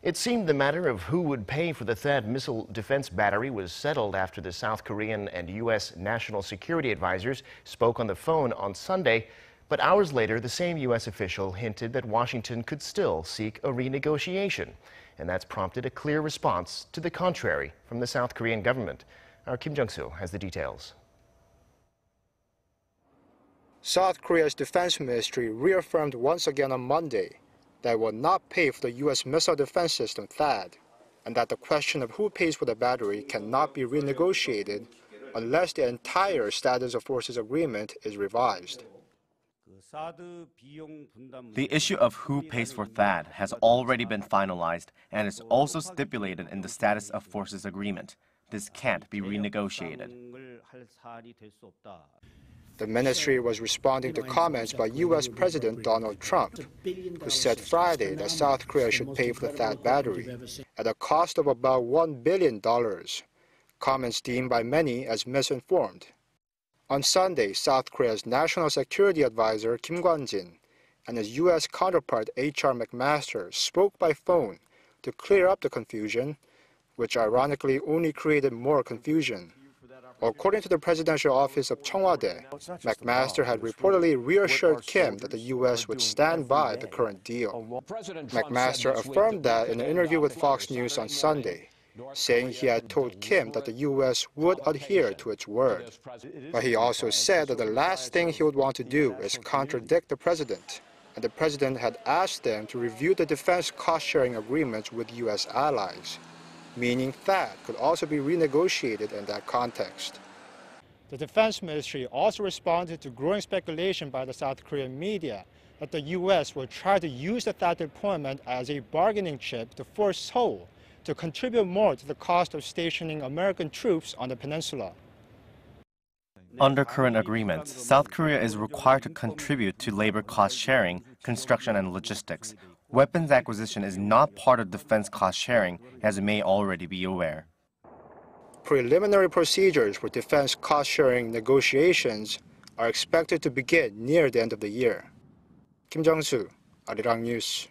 It seemed the matter of who would pay for the THAAD missile defense battery was settled after the South Korean and U.S. national security advisors spoke on the phone on Sunday. But hours later, the same U.S. official hinted that Washington could still seek a renegotiation. And that's prompted a clear response to the contrary from the South Korean government. Our Kim Jung-soo has the details. South Korea's defense ministry reaffirmed once again on Monday that it will not pay for the U.S. missile defense system THAAD, and that the question of who pays for the battery cannot be renegotiated unless the entire status of forces agreement is revised. The issue of who pays for THAAD has already been finalized and is also stipulated in the status of forces agreement. This can't be renegotiated. The ministry was responding to comments by U.S. President Donald Trump, who said Friday that South Korea should pay for the THAAD battery at a cost of about $1 billion, comments deemed by many as misinformed. On Sunday, South Korea's National Security Advisor Kim Jung-soo and his U.S. counterpart H.R. McMaster spoke by phone to clear up the confusion, which ironically only created more confusion. According to the presidential office of Cheongwade, McMaster had reportedly reassured Kim that the U.S. would stand by the current deal. McMaster affirmed that in an interview with Fox News on Sunday, saying he had told Kim that the U.S. would adhere to its word. But he also said that the last thing he would want to do is contradict the president, and the president had asked them to review the defense cost-sharing agreements with U.S. allies, meaning THAAD could also be renegotiated in that context. The defense ministry also responded to growing speculation by the South Korean media that the U.S. will try to use the THAAD deployment as a bargaining chip to force Seoul to contribute more to the cost of stationing American troops on the peninsula. Under current agreements, South Korea is required to contribute to labor cost sharing, construction, and logistics. Weapons acquisition is not part of defense cost sharing, as you may already be aware. Preliminary procedures for defense cost sharing negotiations are expected to begin near the end of the year. Kim Jung-soo, Arirang News.